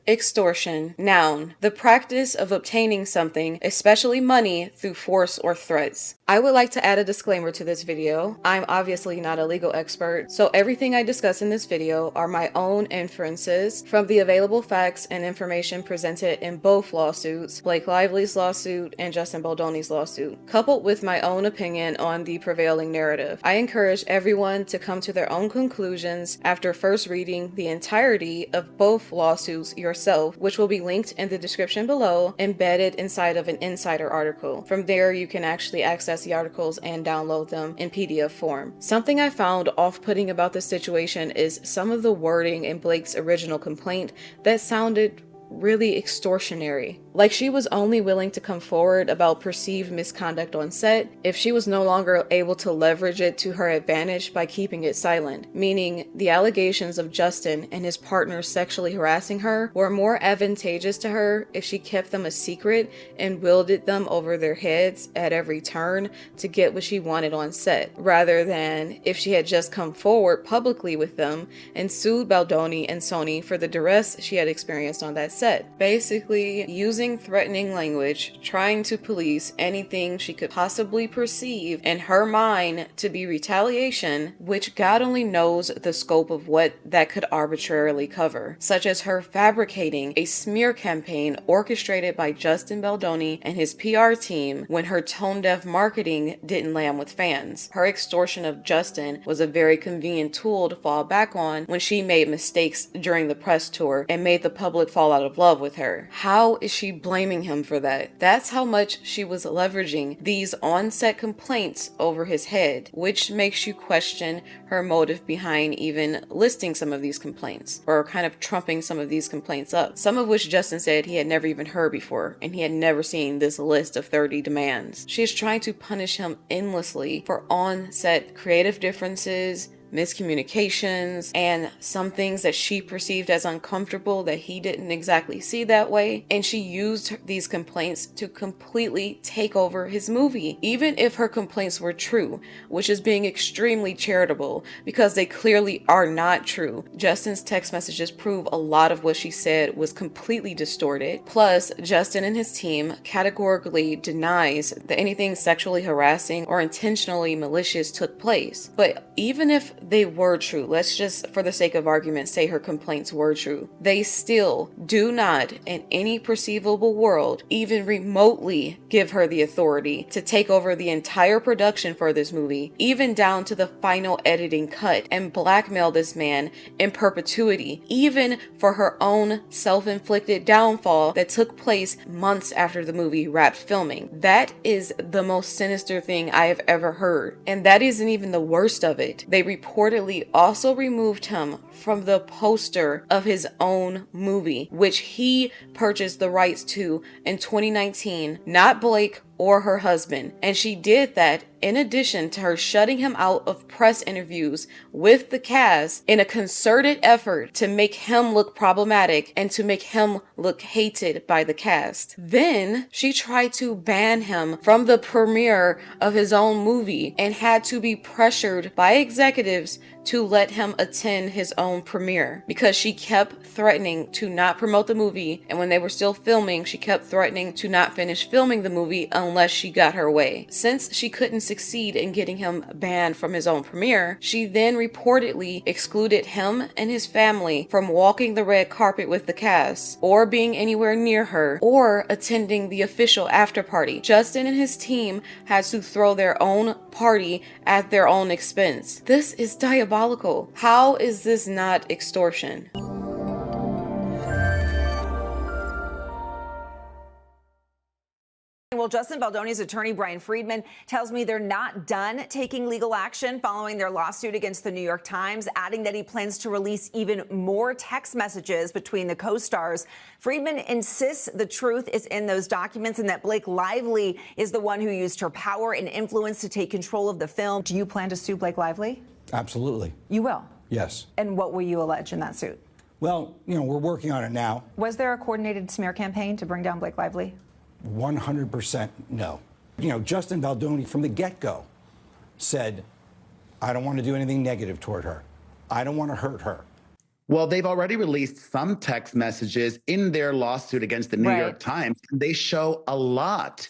Extortion. Noun. The practice of obtaining something, especially money, through force or threats. I would like to add a disclaimer to this video. I'm obviously not a legal expert, so everything I discuss in this video are my own inferences from the available facts and information presented in both lawsuits, Blake Lively's lawsuit and Justin Baldoni's lawsuit, coupled with my own opinion on the prevailing narrative. I encourage everyone to come to their own conclusions after first reading the entirety of both lawsuits yourself, which will be linked in the description below, embedded inside of an insider article. From there, you can actually access the articles and download them in PDF form. Something I found off-putting about this situation is some of the wording in Blake's original complaint that sounded really extortionary. Like she was only willing to come forward about perceived misconduct on set if she was no longer able to leverage it to her advantage by keeping it silent, meaning the allegations of Justin and his partner sexually harassing her were more advantageous to her if she kept them a secret and wielded them over their heads at every turn to get what she wanted on set, rather than if she had just come forward publicly with them and sued Baldoni and Sony for the duress she had experienced on that set. Basically, using threatening language, trying to police anything she could possibly perceive in her mind to be retaliation, which God only knows the scope of what that could arbitrarily cover, such as her fabricating a smear campaign orchestrated by Justin Baldoni and his PR team when her tone-deaf marketing didn't land with fans. Her extortion of Justin was a very convenient tool to fall back on when she made mistakes during the press tour and made the public fall out of love with her. How is she blaming him for that? That's how much she was leveraging these on-set complaints over his head, which makes you question her motive behind even listing some of these complaints, or kind of trumping some of these complaints up, some of which Justin said he had never even heard before, and he had never seen this list of 30 demands. She is trying to punish him endlessly for on-set creative differences, miscommunications, and some things that she perceived as uncomfortable that he didn't exactly see that way. And she used these complaints to completely take over his movie, even if her complaints were true, which is being extremely charitable because they clearly are not true. Justin's text messages prove a lot of what she said was completely distorted. Plus, Justin and his team categorically denies that anything sexually harassing or intentionally malicious took place. But even if they were true, let's just, for the sake of argument, say her complaints were true, they still do not, in any perceivable world, even remotely give her the authority to take over the entire production for this movie, even down to the final editing cut, and blackmail this man in perpetuity, even for her own self-inflicted downfall that took place months after the movie wrapped filming. That is the most sinister thing I have ever heard. And that isn't even the worst of it. They reportedly also removed him from the poster of his own movie, which he purchased the rights to in 2019, not Blake or her husband. And she did that in addition to her shutting him out of press interviews with the cast in a concerted effort to make him look problematic and to make him look hated by the cast. Then she tried to ban him from the premiere of his own movie and had to be pressured by executives to let him attend his own premiere because she kept threatening to not promote the movie, and when they were still filming, she kept threatening to not finish filming the movie unless she got her way. Since she couldn't succeed in getting him banned from his own premiere, she then reportedly excluded him and his family from walking the red carpet with the cast, or being anywhere near her, or attending the official after party. Justin and his team had to throw their own party at their own expense. This is diabolical. How is this not extortion? Well, Justin Baldoni's attorney, Brian Friedman, tells me they're not done taking legal action following their lawsuit against the New York Times, adding that he plans to release even more text messages between the co-stars. Friedman insists the truth is in those documents and that Blake Lively is the one who used her power and influence to take control of the film. Do you plan to sue Blake Lively? Absolutely. You will? Yes. And what will you allege in that suit? Well, we're working on it now. Was there a coordinated smear campaign to bring down Blake Lively? 100% no. Justin Baldoni from the get-go said, I don't want to do anything negative toward her. I don't want to hurt her. Well, they've already released some text messages in their lawsuit against the New York Times. They show a lot.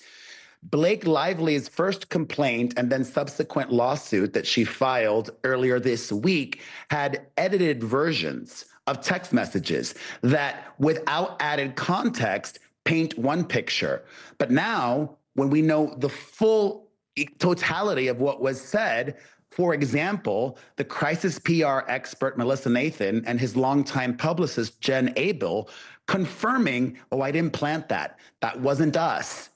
Blake Lively's first complaint and then subsequent lawsuit that she filed earlier this week had edited versions of text messages that, without added context, paint one picture. But now, when we know the full totality of what was said, for example, the crisis PR expert Melissa Nathan and his longtime publicist Jen Abel confirming, oh, I didn't plant that. That wasn't us.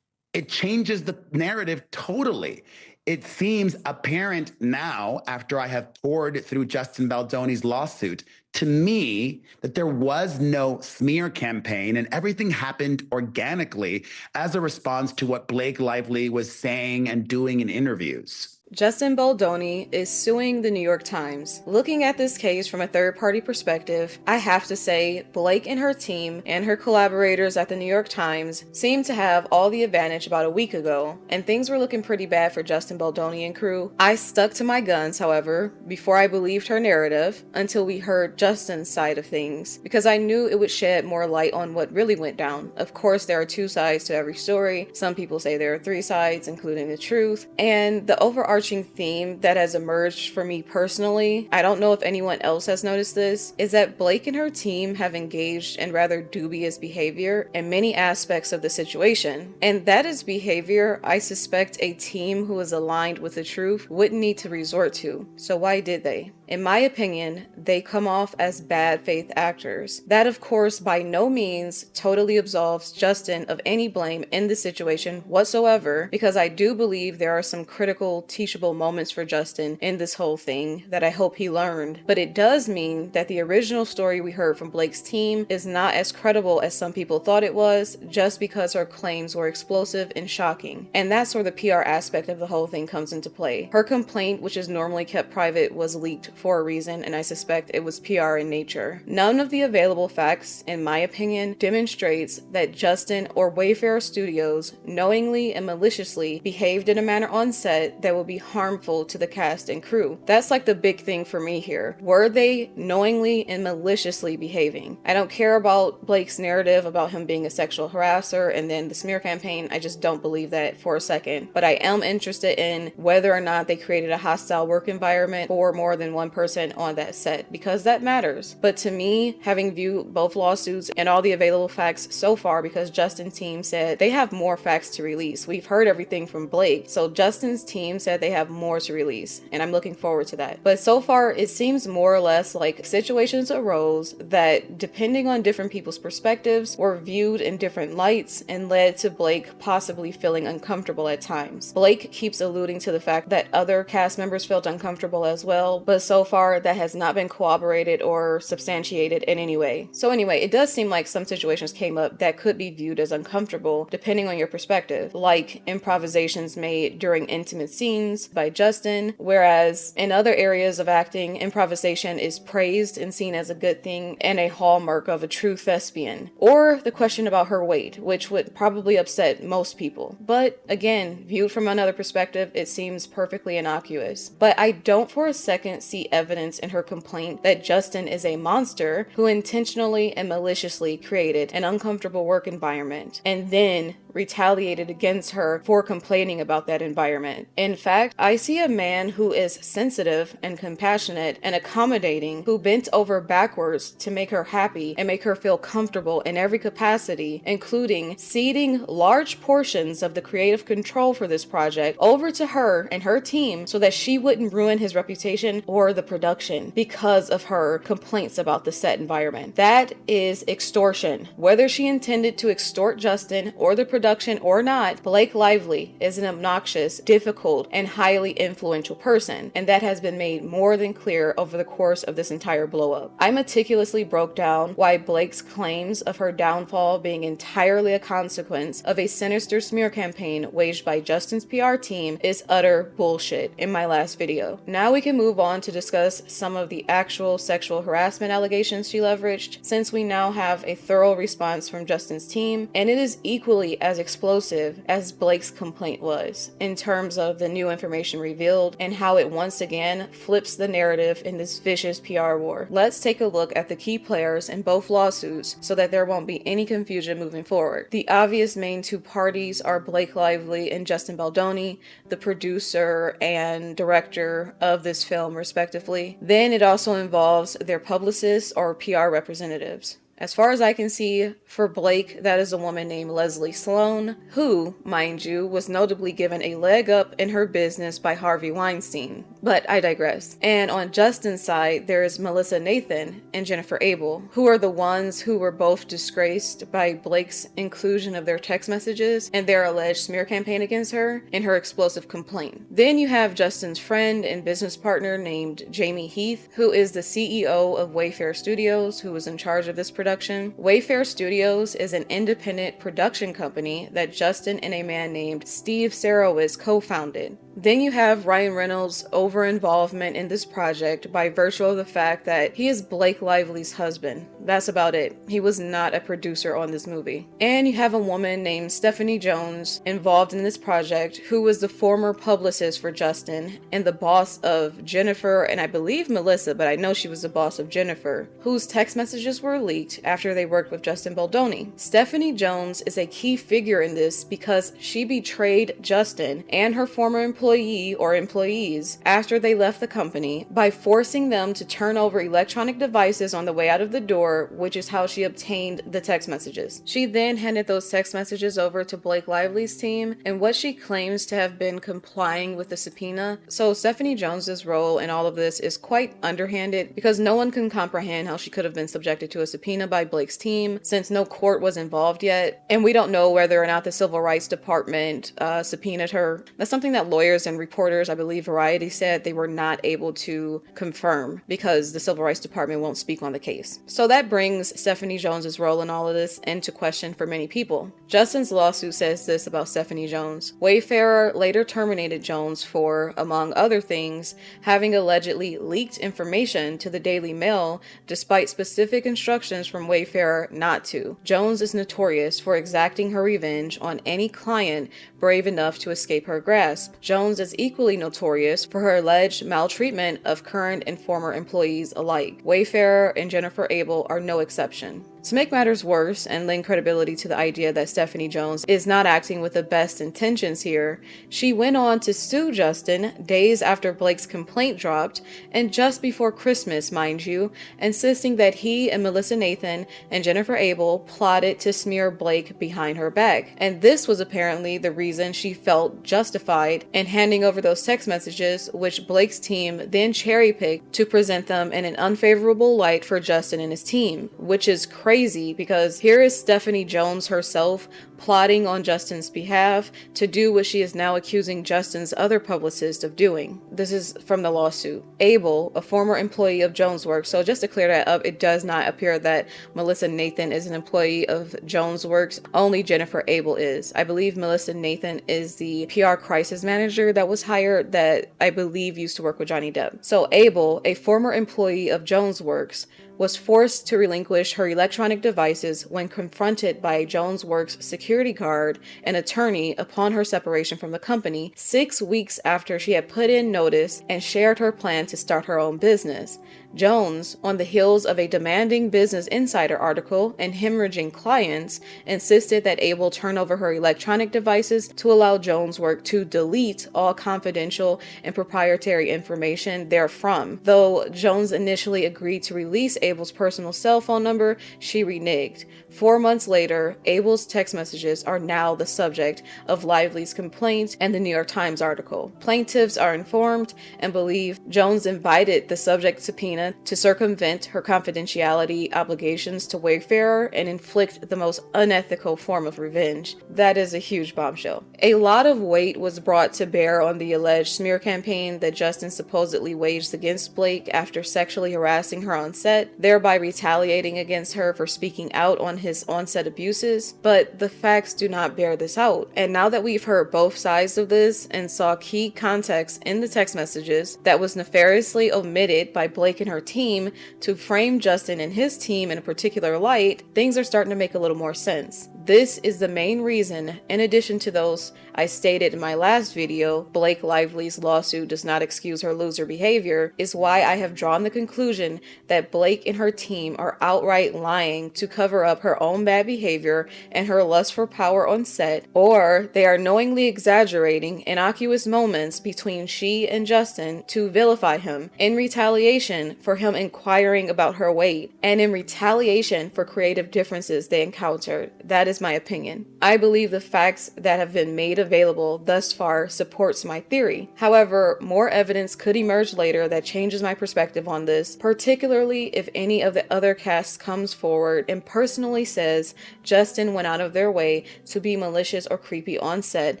It changes the narrative totally. It seems apparent now, after I have poured through Justin Baldoni's lawsuit, to me that there was no smear campaign and everything happened organically as a response to what Blake Lively was saying and doing in interviews. Justin Baldoni is suing the New York Times. Looking at this case from a third-party perspective, I have to say Blake and her team and her collaborators at the New York Times seemed to have all the advantage about a week ago, and things were looking pretty bad for Justin Baldoni and crew. I stuck to my guns, however, before I believed her narrative until we heard Justin's side of things, because I knew it would shed more light on what really went down. Of course, there are two sides to every story. Some people say there are three sides, including the truth, and the overarching theme that has emerged for me personally, I don't know if anyone else has noticed this, is that Blake and her team have engaged in rather dubious behavior in many aspects of the situation. And that is behavior I suspect a team who is aligned with the truth wouldn't need to resort to. So why did they? In my opinion, they come off as bad faith actors. That, of course, by no means totally absolves Justin of any blame in the situation whatsoever, because I do believe there are some critical, teachable moments for Justin in this whole thing that I hope he learned. But it does mean that the original story we heard from Blake's team is not as credible as some people thought it was, just because her claims were explosive and shocking. And that's where the PR aspect of the whole thing comes into play. Her complaint, which is normally kept private, was leaked for a reason, and I suspect it was PR in nature. None of the available facts, in my opinion, demonstrates that Justin or Wayfarer Studios knowingly and maliciously behaved in a manner on set that would be harmful to the cast and crew. That's like the big thing for me here. Were they knowingly and maliciously behaving? I don't care about Blake's narrative about him being a sexual harasser and then the smear campaign. I just don't believe that for a second. But I am interested in whether or not they created a hostile work environment for more than one person on that set, because that matters. But to me, having viewed both lawsuits and all the available facts so far, because Justin's team said they have more facts to release. We've heard everything from Blake, so Justin's team said they have more to release, and I'm looking forward to that. But so far, it seems more or less like situations arose that, depending on different people's perspectives, were viewed in different lights and led to Blake possibly feeling uncomfortable at times. Blake keeps alluding to the fact that other cast members felt uncomfortable as well, but so far that has not been corroborated or substantiated in any way. So anyway, it does seem like some situations came up that could be viewed as uncomfortable depending on your perspective, like improvisations made during intimate scenes by Justin, whereas in other areas of acting, improvisation is praised and seen as a good thing and a hallmark of a true thespian. Or the question about her weight, which would probably upset most people. But again, viewed from another perspective, it seems perfectly innocuous. But I don't for a second see evidence in her complaint that Justin is a monster who intentionally and maliciously created an uncomfortable work environment and then retaliated against her for complaining about that environment. In fact, I see a man who is sensitive and compassionate and accommodating, who bent over backwards to make her happy and make her feel comfortable in every capacity, including ceding large portions of the creative control for this project over to her and her team so that she wouldn't ruin his reputation or the production because of her complaints about the set environment. That is extortion. Whether she intended to extort Justin or the production or not, Blake Lively is an obnoxious, difficult, and highly influential person, and that has been made more than clear over the course of this entire blow-up. I meticulously broke down why Blake's claims of her downfall being entirely a consequence of a sinister smear campaign waged by Justin's PR team is utter bullshit in my last video. Now we can move on to discuss some of the actual sexual harassment allegations she leveraged, since we now have a thorough response from Justin's team, and it is equally as explosive as Blake's complaint was, in terms of the new information revealed and how it once again flips the narrative in this vicious PR war. Let's take a look at the key players in both lawsuits so that there won't be any confusion moving forward. The obvious main two parties are Blake Lively and Justin Baldoni, the producer and director of this film respectively. Then it also involves their publicists or PR representatives. As far as I can see, for Blake, that is a woman named Leslie Sloan, who, mind you, was notably given a leg up in her business by Harvey Weinstein. But I digress. And on Justin's side, there is Melissa Nathan and Jennifer Abel, who are the ones who were both disgraced by Blake's inclusion of their text messages and their alleged smear campaign against her in her explosive complaint. Then you have Justin's friend and business partner named Jamie Heath, who is the CEO of Wayfair Studios, who was in charge of this production. Wayfair Studios is an independent production company that Justin and a man named Steve Sarowitz co-founded. Then you have Ryan Reynolds' over-involvement in this project by virtue of the fact that he is Blake Lively's husband. That's about it. He was not a producer on this movie. And you have a woman named Stephanie Jones involved in this project who was the former publicist for Justin and the boss of Jennifer and I believe Melissa, but I know she was the boss of Jennifer, whose text messages were leaked after they worked with Justin Baldoni. Stephanie Jones is a key figure in this because she betrayed Justin and her former employee or employees after they left the company by forcing them to turn over electronic devices on the way out of the door, which is how she obtained the text messages. She then handed those text messages over to Blake Lively's team in what she claims to have been complying with the subpoena. So Stephanie Jones's role in all of this is quite underhanded because no one can comprehend how she could have been subjected to a subpoena by Blake's team since no court was involved yet, and we don't know whether or not the Civil Rights Department subpoenaed her. That's something that lawyers and reporters, I believe Variety said, they were not able to confirm because the Civil Rights Department won't speak on the case. So that brings Stephanie Jones's role in all of this into question for many people. Justin's lawsuit says this about Stephanie Jones. Wayfair later terminated Jones for, among other things, having allegedly leaked information to the Daily Mail despite specific instructions from Wayfair not to. Jones is notorious for exacting her revenge on any client brave enough to escape her grasp. Jones is equally notorious for her alleged maltreatment of current and former employees alike. Wayfair and Jennifer Abel are no exception. To make matters worse and lend credibility to the idea that Stephanie Jones is not acting with the best intentions here, she went on to sue Justin days after Blake's complaint dropped and just before Christmas, mind you, insisting that he and Melissa Nathan and Jennifer Abel plotted to smear Blake behind her back. And this was apparently the reason she felt justified in handing over those text messages, which Blake's team then cherry-picked to present them in an unfavorable light for Justin and his team, which is crazy because here is Stephanie Jones herself plotting on Justin's behalf to do what she is now accusing Justin's other publicist of doing. This is from the lawsuit. Abel, a former employee of Jonesworks, so just to clear that up, it does not appear that Melissa Nathan is an employee of Jonesworks, only Jennifer Abel is. I believe Melissa Nathan is the PR crisis manager that was hired that I believe used to work with Johnny Depp. So Abel, a former employee of Jonesworks, was forced to relinquish her electronic devices when confronted by a Jonesworks security guard and attorney upon her separation from the company 6 weeks after she had put in notice and shared her plan to start her own business. Jones, on the heels of a demanding Business Insider article and hemorrhaging clients, insisted that Abel turn over her electronic devices to allow Jonesworks to delete all confidential and proprietary information therefrom. Though Jones initially agreed to release Abel's personal cell phone number, she reneged. 4 months later, Abel's text messages are now the subject of Lively's complaint and the New York Times article. Plaintiffs are informed and believe Jones invited the subject subpoena to circumvent her confidentiality obligations to Wayfair and inflict the most unethical form of revenge. That is a huge bombshell. A lot of weight was brought to bear on the alleged smear campaign that Justin supposedly waged against Blake after sexually harassing her on set, thereby retaliating against her for speaking out on his on-set abuses, but the facts do not bear this out. And now that we've heard both sides of this and saw key context in the text messages that was nefariously omitted by Blake and her team to frame Justin and his team in a particular light, things are starting to make a little more sense. This is the main reason, in addition to those I stated in my last video, Blake Lively's lawsuit does not excuse her loser behavior, is why I have drawn the conclusion that Blake and her team are outright lying to cover up her own bad behavior and her lust for power on set, or they are knowingly exaggerating innocuous moments between she and Justin to vilify him in retaliation for him inquiring about her weight and in retaliation for creative differences they encountered. That is my opinion. I believe the facts that have been made available thus far supports my theory. However, more evidence could emerge later that changes my perspective on this, particularly if any of the other cast comes forward and personally says Justin went out of their way to be malicious or creepy on set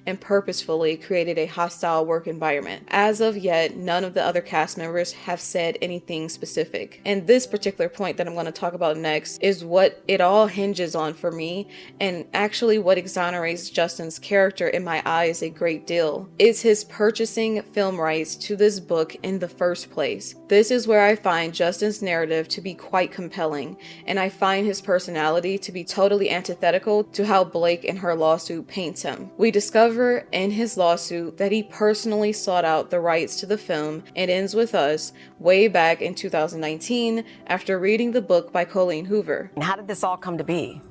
and purposefully created a hostile work environment. As of yet, none of the other cast members have said anything specific. And this particular point that I'm going to talk about next is what it all hinges on for me, and actually what exonerates Justin's character in my eyes a great deal. Is his purchasing film rights to this book in the first place. This is where I find Justin's narrative to be quite compelling, and I find his personality to be totally antithetical to how Blake in her lawsuit paints him. We discover in his lawsuit that he personally sought out the rights to the film It Ends With Us way back in 2019 after reading the book by Colleen Hoover. How did this all come to be?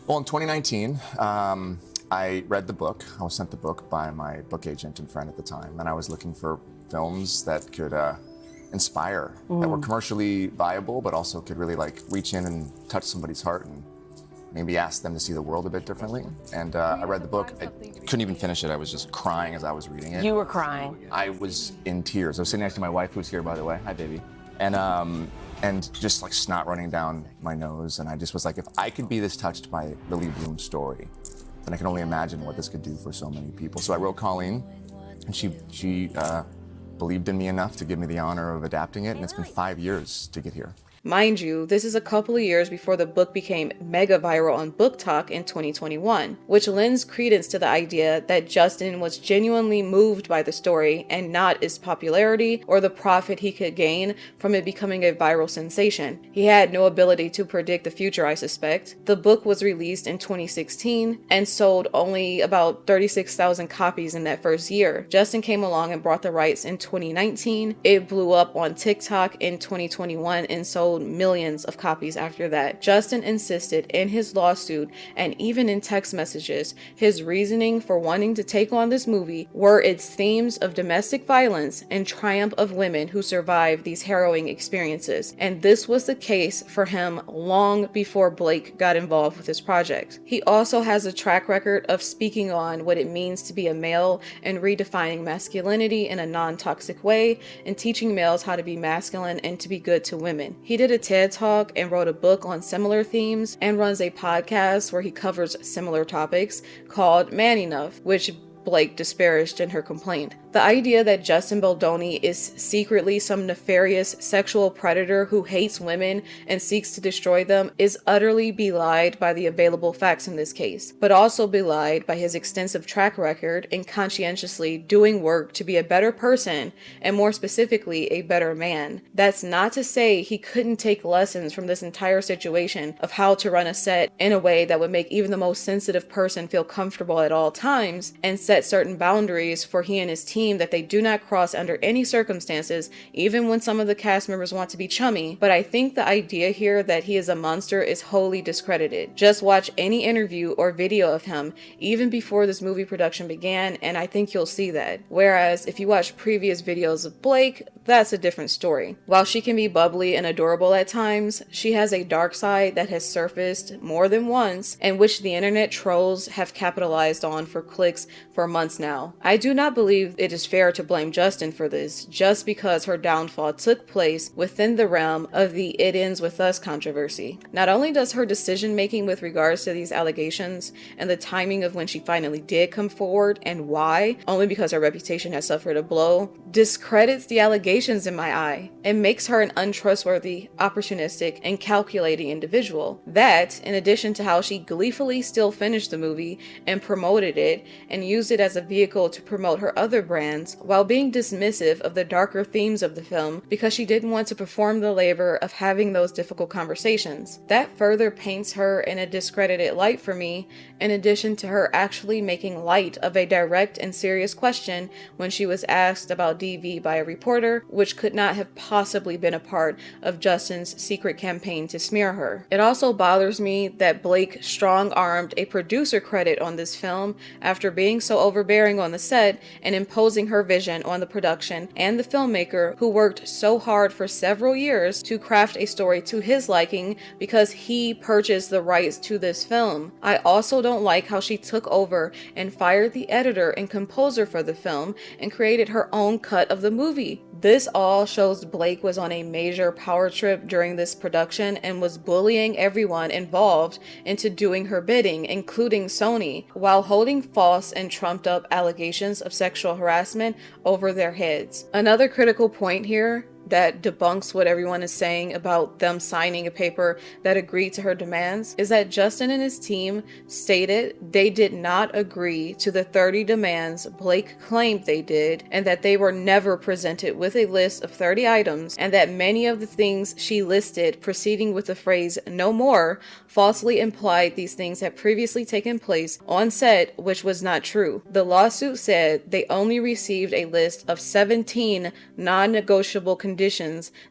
Well, in 2019, I read the book. I was sent the book by my book agent and friend at the time, and I was looking for films that could inspire, that were commercially viable, but also could really like reach in and touch somebody's heart and maybe ask them to see the world a bit differently. And I read the book. I couldn't even finish it. I was just crying as I was reading it. You were crying. I was in tears. I was sitting next to my wife, who's here, by the way. Hi, baby. And just like snot running down my nose. And I just was like, if I could be this touched by Lily Bloom's story, then I can only imagine what this could do for so many people. So I wrote Colleen, and she believed in me enough to give me the honor of adapting it, and it's been 5 years to get here. Mind you, this is a couple of years before the book became mega viral on Book Talk in 2021, which lends credence to the idea that Justin was genuinely moved by the story and not its popularity or the profit he could gain from it becoming a viral sensation. He had no ability to predict the future, I suspect. The book was released in 2016 and sold only about 36,000 copies in that first year. Justin came along and brought the rights in 2019. It blew up on TikTok in 2021 and sold millions of copies after that. Justin insisted in his lawsuit and even in text messages, his reasoning for wanting to take on this movie were its themes of domestic violence and triumph of women who survived these harrowing experiences. And this was the case for him long before Blake got involved with this project. He also has a track record of speaking on what it means to be a male and redefining masculinity in a non-toxic way and teaching males how to be masculine and to be good to women. He did a TED Talk and wrote a book on similar themes and runs a podcast where he covers similar topics called Man Enough, which Blake disparaged in her complaint. The idea that Justin Baldoni is secretly some nefarious sexual predator who hates women and seeks to destroy them is utterly belied by the available facts in this case, but also belied by his extensive track record in conscientiously doing work to be a better person and more specifically a better man. That's not to say he couldn't take lessons from this entire situation of how to run a set in a way that would make even the most sensitive person feel comfortable at all times and set certain boundaries for he and his team that they do not cross under any circumstances, even when some of the cast members want to be chummy. But I think the idea here that he is a monster is wholly discredited. Just watch any interview or video of him, even before this movie production began, and I think you'll see that. Whereas if you watch previous videos of Blake, that's a different story. While she can be bubbly and adorable at times, she has a dark side that has surfaced more than once, and which the internet trolls have capitalized on for clicks for months now. I do not believe it is fair to blame Justin for this, just because her downfall took place within the realm of the It Ends With Us controversy. Not only does her decision making with regards to these allegations and the timing of when she finally did come forward and why, only because her reputation has suffered a blow, discredits the allegations in my eye and makes her an untrustworthy, opportunistic, and calculating individual. That, in addition to how she gleefully still finished the movie and promoted it and used it as a vehicle to promote her other brand brands, while being dismissive of the darker themes of the film because she didn't want to perform the labor of having those difficult conversations. That further paints her in a discredited light for me, in addition to her actually making light of a direct and serious question when she was asked about DV by a reporter, which could not have possibly been a part of Justin's secret campaign to smear her. It also bothers me that Blake strong-armed a producer credit on this film after being so overbearing on the set and imposing her vision on the production and the filmmaker, who worked so hard for several years to craft a story to his liking because he purchased the rights to this film. I also don't like how she took over and fired the editor and composer for the film and created her own cut of the movie. This all shows Blake was on a major power trip during this production and was bullying everyone involved into doing her bidding, including Sony, while holding false and trumped up allegations of sexual harassment over their heads. Another critical point here that debunks what everyone is saying about them signing a paper that agreed to her demands is that Justin and his team stated they did not agree to the 30 demands Blake claimed they did, and that they were never presented with a list of 30 items, and that many of the things she listed proceeding with the phrase "no more" falsely implied these things had previously taken place on set, which was not true. The lawsuit said they only received a list of 17 non-negotiable conditions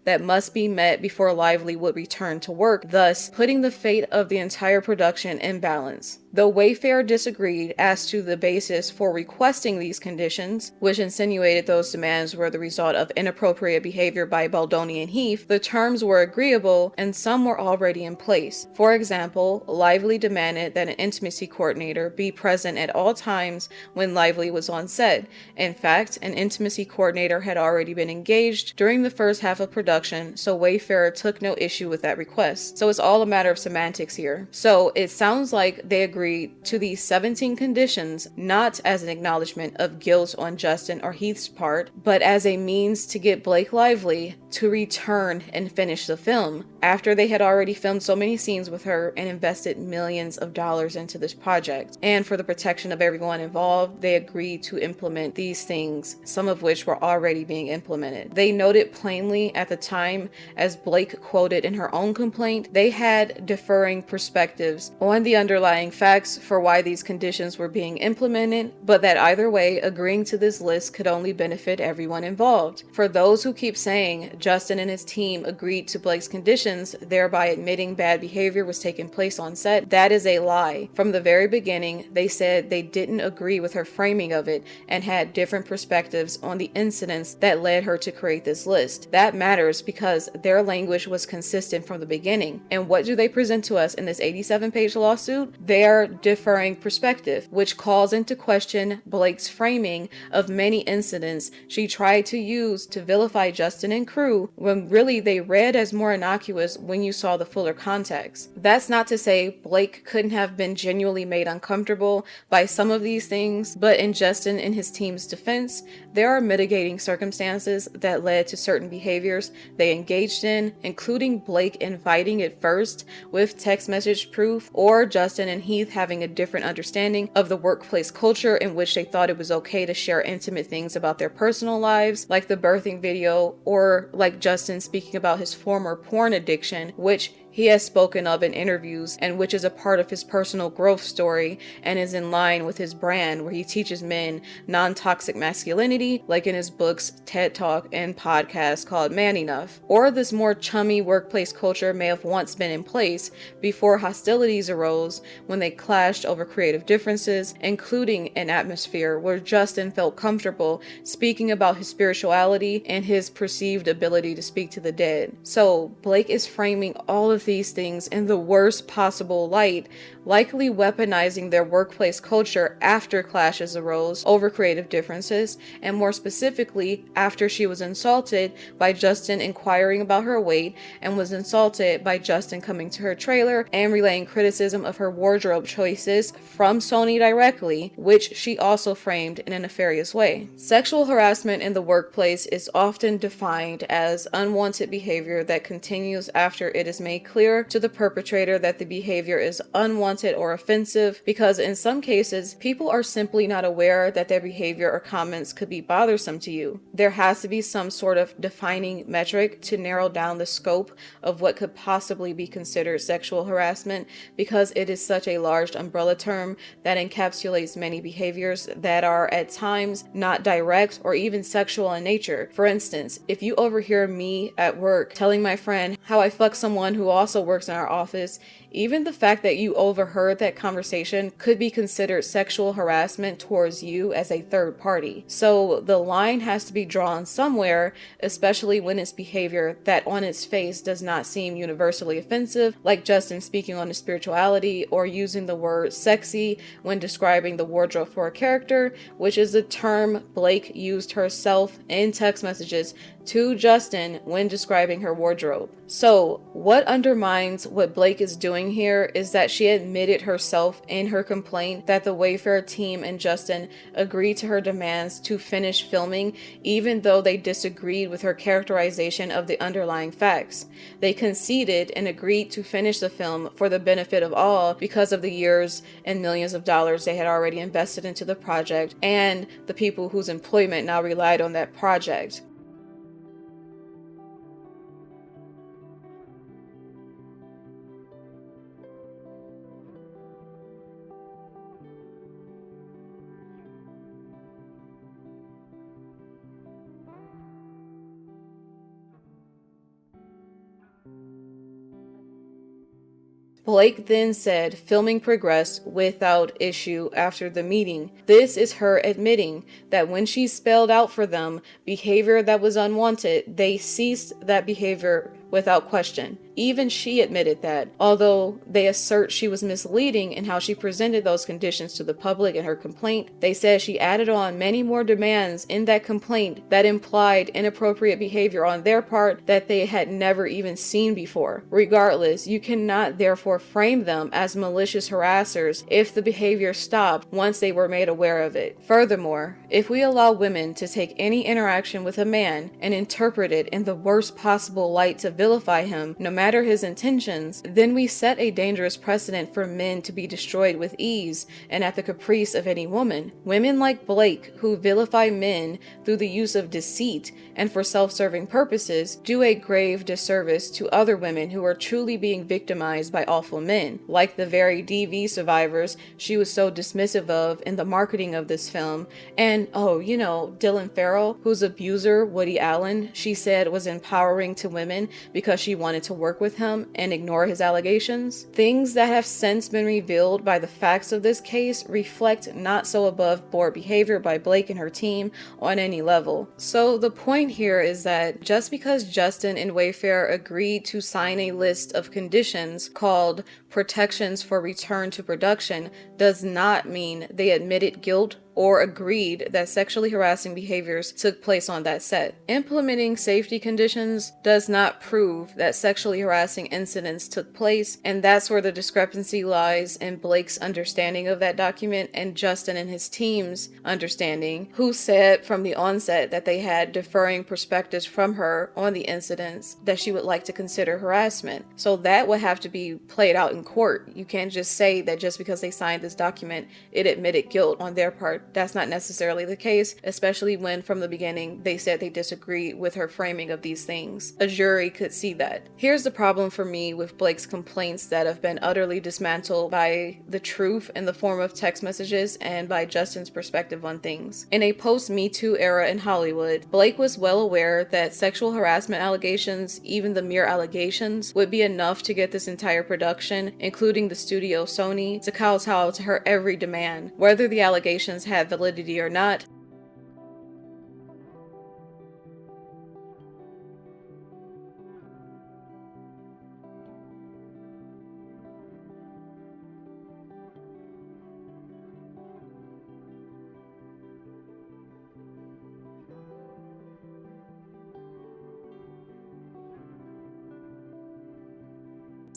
that must be met before Lively would return to work, thus putting the fate of the entire production in balance. Though Wayfair disagreed as to the basis for requesting these conditions, which insinuated those demands were the result of inappropriate behavior by Baldoni and Heath, the terms were agreeable and some were already in place. For example, Lively demanded that an intimacy coordinator be present at all times when Lively was on set. In fact, an intimacy coordinator had already been engaged during the first half of production, so Wayfair took no issue with that request. So it's all a matter of semantics here. So it sounds like they agreed to these 17 conditions not as an acknowledgement of guilt on Justin or Heath's part, but as a means to get Blake Lively to return and finish the film, after they had already filmed so many scenes with her and invested millions of dollars into this project. And for the protection of everyone involved, they agreed to implement these things, some of which were already being implemented. They noted plainly at the time, as Blake quoted in her own complaint, they had differing perspectives on the underlying facts for why these conditions were being implemented, but that either way, agreeing to this list could only benefit everyone involved. For those who keep saying Justin and his team agreed to Blake's conditions, thereby admitting bad behavior was taking place on set, that is a lie. From the very beginning, they said they didn't agree with her framing of it and had different perspectives on the incidents that led her to create this list. That matters because their language was consistent from the beginning. And what do they present to us in this 87-page lawsuit? Their differing perspective, which calls into question Blake's framing of many incidents she tried to use to vilify Justin and crew, when really they read as more innocuous when you saw the fuller context. That's not to say Blake couldn't have been genuinely made uncomfortable by some of these things, but in Justin and his team's defense, there are mitigating circumstances that led to certain behaviors they engaged in, including Blake inviting it first with text message proof, or Justin and Heath having a different understanding of the workplace culture in which they thought it was okay to share intimate things about their personal lives, like the birthing video, or like Justin speaking about his former porn addiction, which he has spoken of in interviews and which is a part of his personal growth story and is in line with his brand, where he teaches men non-toxic masculinity, like in his books, TED Talk, and podcast called Man Enough. Or this more chummy workplace culture may have once been in place before hostilities arose when they clashed over creative differences, including an atmosphere where Justin felt comfortable speaking about his spirituality and his perceived ability to speak to the dead. So Blake is framing all of these things in the worst possible light, likely weaponizing their workplace culture after clashes arose over creative differences, and more specifically after she was insulted by Justin inquiring about her weight and was insulted by Justin coming to her trailer and relaying criticism of her wardrobe choices from Sony directly, which she also framed in a nefarious way. Sexual harassment in the workplace is often defined as unwanted behavior that continues after it is made clear to the perpetrator that the behavior is unwanted or offensive, because in some cases, people are simply not aware that their behavior or comments could be bothersome to you. There has to be some sort of defining metric to narrow down the scope of what could possibly be considered sexual harassment, because it is such a large umbrella term that encapsulates many behaviors that are at times not direct or even sexual in nature. For instance, if you overhear me at work telling my friend how I fuck someone who also works in our office, even the fact that you overheard that conversation could be considered sexual harassment towards you as a third party. So the line has to be drawn somewhere, especially when it's behavior that on its face does not seem universally offensive, like Justin speaking on his spirituality or using the word sexy when describing the wardrobe for a character, which is a term Blake used herself in text messages to Justin when describing her wardrobe. So what undermines what Blake is doing here is that she admitted herself in her complaint that the Wayfair team and Justin agreed to her demands to finish filming, even though they disagreed with her characterization of the underlying facts. They conceded and agreed to finish the film for the benefit of all because of the years and millions of dollars they had already invested into the project and the people whose employment now relied on that project. Blake then said filming progressed without issue after the meeting. This is her admitting that when she spelled out for them behavior that was unwanted, they ceased that behavior without question. Even she admitted that, although they assert she was misleading in how she presented those conditions to the public in her complaint, they said she added on many more demands in that complaint that implied inappropriate behavior on their part that they had never even seen before. Regardless, you cannot therefore frame them as malicious harassers if the behavior stopped once they were made aware of it. Furthermore, if we allow women to take any interaction with a man and interpret it in the worst possible light to vilify him, no matter his intentions, then we set a dangerous precedent for men to be destroyed with ease and at the caprice of any woman. Women like Blake, who vilify men through the use of deceit and for self-serving purposes, do a grave disservice to other women who are truly being victimized by awful men, like the very DV survivors she was so dismissive of in the marketing of this film, and Dylan Farrell, whose abuser, Woody Allen, she said was empowering to women because she wanted to work with him and ignore his allegations. Things that have since been revealed by the facts of this case reflect not so above board behavior by Blake and her team on any level. So the point here is that just because Justin and Wayfair agreed to sign a list of conditions called protections for return to production does not mean they admitted guilt or agreed that sexually harassing behaviors took place on that set. Implementing safety conditions does not prove that sexually harassing incidents took place, and that's where the discrepancy lies in Blake's understanding of that document and Justin and his team's understanding, who said from the onset that they had differing perspectives from her on the incidents that she would like to consider harassment. So that would have to be played out in court. You can't just say that just because they signed this document, it admitted guilt on their part. That's not necessarily the case, especially when from the beginning they said they disagreed with her framing of these things. A jury could see that. Here's the problem for me with Blake's complaints that have been utterly dismantled by the truth in the form of text messages and by Justin's perspective on things. In a post-Me Too era in Hollywood, Blake was well aware that sexual harassment allegations, even the mere allegations, would be enough to get this entire production, including the studio Sony, to kowtow to her every demand, whether the allegations had validity or not.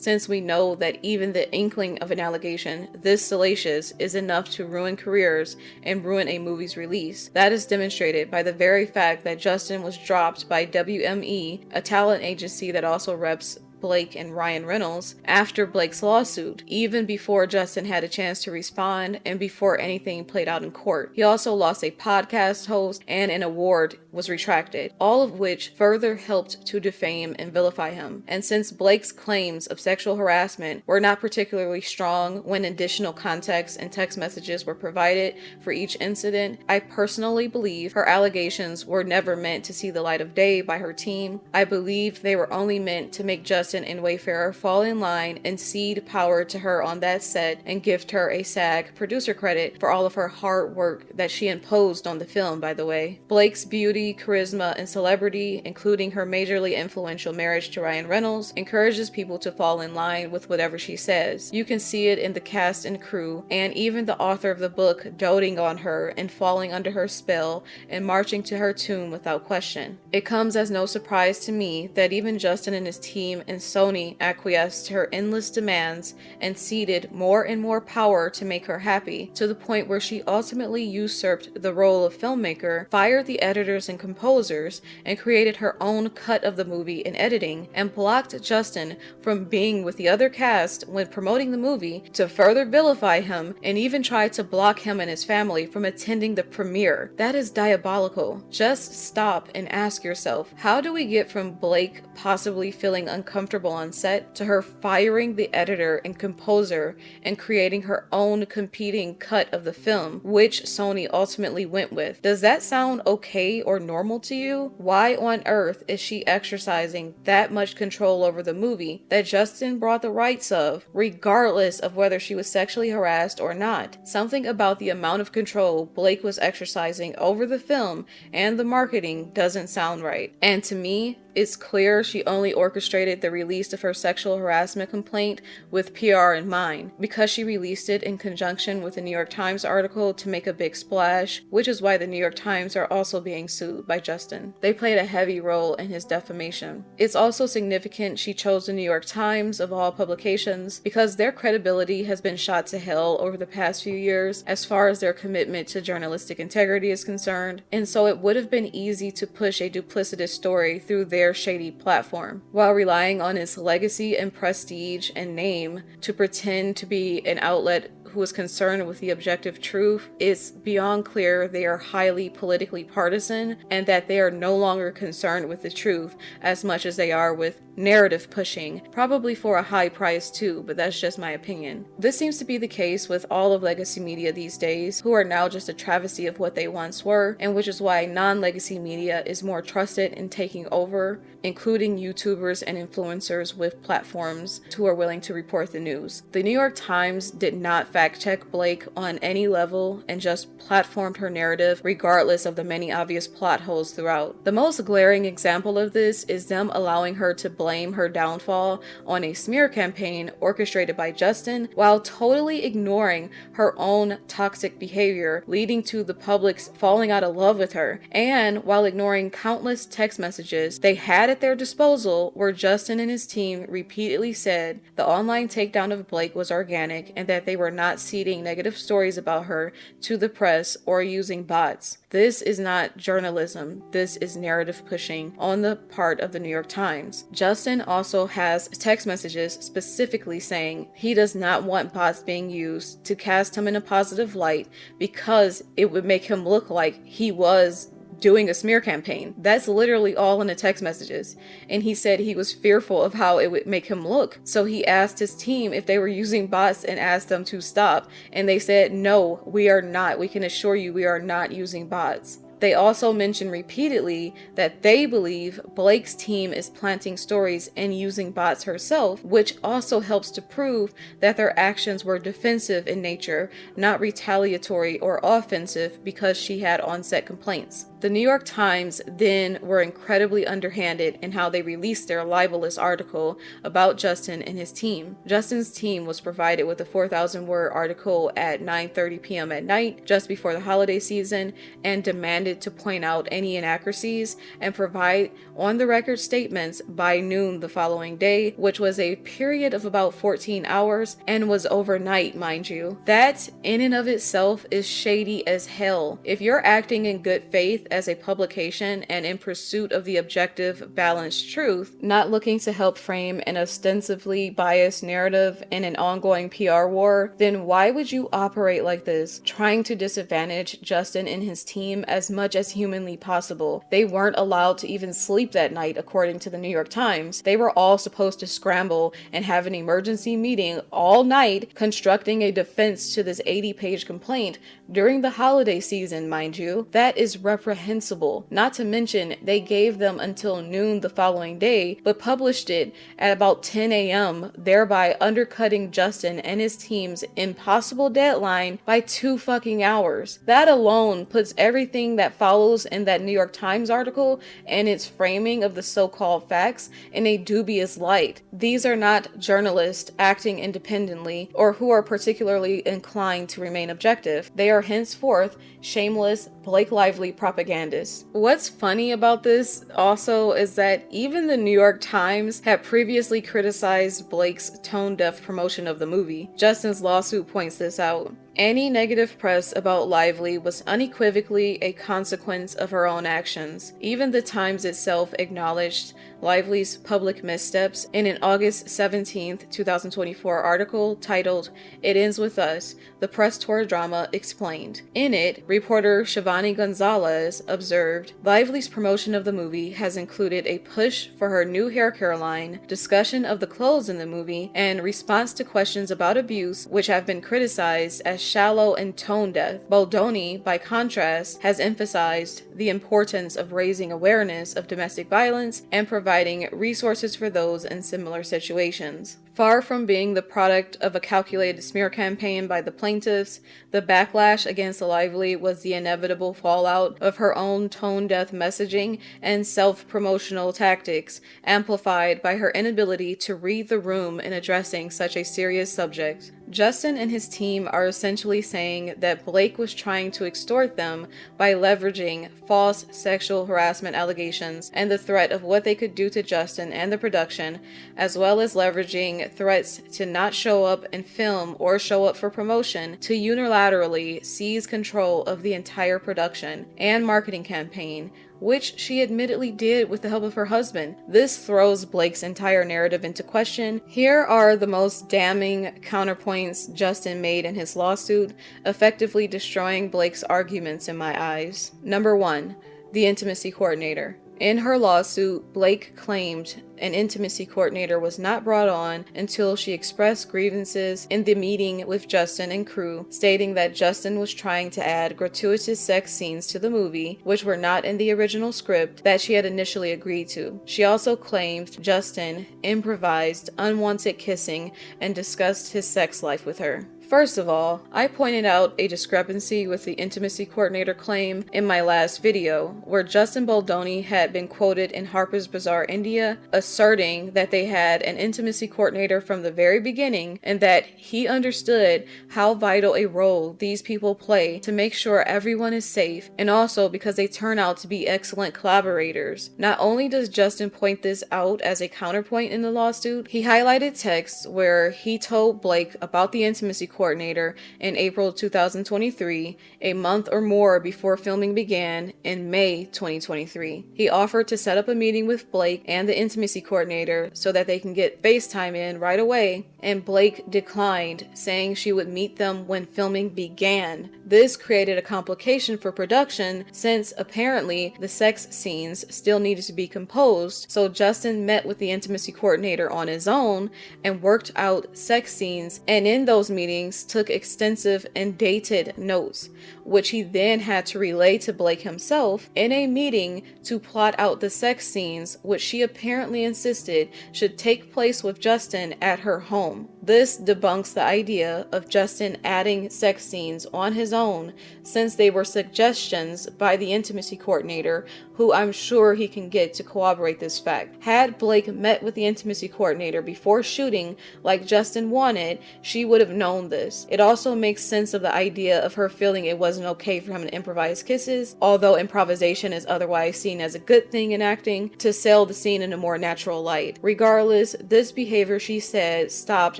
Since we know that even the inkling of an allegation this salacious is enough to ruin careers and ruin a movie's release. That is demonstrated by the very fact that Justin was dropped by WME, a talent agency that also reps Blake and Ryan Reynolds after Blake's lawsuit, even before Justin had a chance to respond and before anything played out in court. He also lost a podcast host and an award was retracted, all of which further helped to defame and vilify him. And since Blake's claims of sexual harassment were not particularly strong when additional context and text messages were provided for each incident, I personally believe her allegations were never meant to see the light of day by her team. I believe they were only meant to make Justin and Wayfarer fall in line and cede power to her on that set and gift her a SAG producer credit for all of her hard work that she imposed on the film, by the way. Blake's beauty, charisma, and celebrity, including her majorly influential marriage to Ryan Reynolds, encourages people to fall in line with whatever she says. You can see it in the cast and crew, and even the author of the book doting on her and falling under her spell and marching to her tune without question. It comes as no surprise to me that even Justin and his team and Sony acquiesced to her endless demands and ceded more and more power to make her happy, to the point where she ultimately usurped the role of filmmaker, fired the editors and composers, and created her own cut of the movie in editing, and blocked Justin from being with the other cast when promoting the movie to further vilify him, and even tried to block him and his family from attending the premiere. That is diabolical. Just stop and ask yourself, how do we get from Blake possibly feeling uncomfortable on set to her firing the editor and composer and creating her own competing cut of the film, which Sony ultimately went with? Does that sound okay or normal to you? Why on earth is she exercising that much control over the movie that Justin brought the rights of, regardless of whether she was sexually harassed or not? Something about the amount of control Blake was exercising over the film and the marketing doesn't sound right. And to me, it's clear she only orchestrated the release of her sexual harassment complaint with PR in mind, because she released it in conjunction with the New York Times article to make a big splash, which is why the New York Times are also being sued by Justin. They played a heavy role in his defamation. It's also significant she chose the New York Times of all publications because their credibility has been shot to hell over the past few years as far as their commitment to journalistic integrity is concerned, and so it would have been easy to push a duplicitous story through their shady platform, while relying on its legacy and prestige and name to pretend to be an outlet who is concerned with the objective truth. It's beyond clear they are highly politically partisan and that they are no longer concerned with the truth as much as they are with narrative pushing, probably for a high price too, but that's just my opinion. This seems to be the case with all of legacy media these days, who are now just a travesty of what they once were, and which is why non-legacy media is more trusted in taking over, including YouTubers and influencers with platforms who are willing to report the news. The New York Times did not fact-check Blake on any level and just platformed her narrative regardless of the many obvious plot holes throughout. The most glaring example of this is them allowing her to blame her downfall on a smear campaign orchestrated by Justin, while totally ignoring her own toxic behavior, leading to the public's falling out of love with her, and while ignoring countless text messages they had at their disposal where Justin and his team repeatedly said the online takedown of Blake was organic and that they were not seeding negative stories about her to the press or using bots. This is not journalism. This is narrative pushing on the part of the New York Times. Justin also has text messages specifically saying he does not want bots being used to cast him in a positive light because it would make him look like he was doing a smear campaign. That's literally all in the text messages. And he said he was fearful of how it would make him look. So he asked his team if they were using bots and asked them to stop. And they said, no, we are not. We can assure you we are not using bots. They also mentioned repeatedly that they believe Blake's team is planting stories and using bots herself, which also helps to prove that their actions were defensive in nature, not retaliatory or offensive because she had on-set complaints. The New York Times then were incredibly underhanded in how they released their libelous article about Justin and his team. Justin's team was provided with a 4,000-word article at 9:30 p.m. at night, just before the holiday season, and demanded to point out any inaccuracies and provide on-the-record statements by noon the following day, which was a period of about 14 hours and was overnight, mind you. That, in and of itself, is shady as hell. If you're acting in good faith as a publication and in pursuit of the objective, balanced truth, not looking to help frame an ostensibly biased narrative in an ongoing PR war, then why would you operate like this, trying to disadvantage Justin and his team as much as humanly possible? They weren't allowed to even sleep that night, according to the New York Times. They were all supposed to scramble and have an emergency meeting all night, constructing a defense to this 80-page complaint during the holiday season, mind you. That is reprehensible. Not to mention, they gave them until noon the following day, but published it at about 10 a.m., thereby undercutting Justin and his team's impossible deadline by 2 fucking hours. That alone puts everything that follows in that New York Times article and its framing of the so-called facts in a dubious light. These are not journalists acting independently or who are particularly inclined to remain objective. They are henceforth shameless Blake Lively propagandists. What's funny about this also is that even the New York Times had previously criticized Blake's tone-deaf promotion of the movie. Justin's lawsuit points this out. Any negative press about Lively was unequivocally a consequence of her own actions. Even the Times itself acknowledged Lively's public missteps in an August 17, 2024 article titled, "It Ends With Us, the Press Tour Drama Explained." In it, reporter Shivani Gonzalez observed, Lively's promotion of the movie has included a push for her new hair care line, discussion of the clothes in the movie, and response to questions about abuse, which have been criticized as shallow and tone-deaf. Baldoni, by contrast, has emphasized the importance of raising awareness of domestic violence and providing resources for those in similar situations. Far from being the product of a calculated smear campaign by the plaintiffs, the backlash against Lively was the inevitable fallout of her own tone-deaf messaging and self-promotional tactics, amplified by her inability to read the room in addressing such a serious subject. Justin and his team are essentially saying that Blake was trying to extort them by leveraging false sexual harassment allegations and the threat of what they could do to Justin and the production, as well as leveraging threats to not show up and film or show up for promotion to unilaterally seize control of the entire production and marketing campaign, which she admittedly did with the help of her husband. This throws Blake's entire narrative into question. Here are the most damning counterpoints Justin made in his lawsuit, effectively destroying Blake's arguments in my eyes. Number 1, the intimacy coordinator. In her lawsuit, Blake claimed an intimacy coordinator was not brought on until she expressed grievances in the meeting with Justin and crew, stating that Justin was trying to add gratuitous sex scenes to the movie, which were not in the original script that she had initially agreed to. She also claimed Justin improvised unwanted kissing and discussed his sex life with her. First of all, I pointed out a discrepancy with the intimacy coordinator claim in my last video, where Justin Baldoni had been quoted in Harper's Bazaar India asserting that they had an intimacy coordinator from the very beginning and that he understood how vital a role these people play to make sure everyone is safe, and also because they turn out to be excellent collaborators. Not only does Justin point this out as a counterpoint in the lawsuit, he highlighted texts where he told Blake about the intimacy coordinator in April 2023, a month or more before filming began in May 2023. He offered to set up a meeting with Blake and the intimacy coordinator so that they can get FaceTime in right away, and Blake declined, saying she would meet them when filming began. This created a complication for production since apparently the sex scenes still needed to be composed, so Justin met with the intimacy coordinator on his own and worked out sex scenes, and in those meetings took extensive and dated notes, which he then had to relay to Blake himself in a meeting to plot out the sex scenes, which she apparently insisted should take place with Justin at her home. This debunks the idea of Justin adding sex scenes on his own, since they were suggestions by the intimacy coordinator, who I'm sure he can get to corroborate this fact. Had Blake met with the intimacy coordinator before shooting like Justin wanted, she would have known this. It also makes sense of the idea of her feeling it wasn't wasn't okay for him to improvise kisses, although improvisation is otherwise seen as a good thing in acting, to sell the scene in a more natural light. Regardless, this behavior, she said, stopped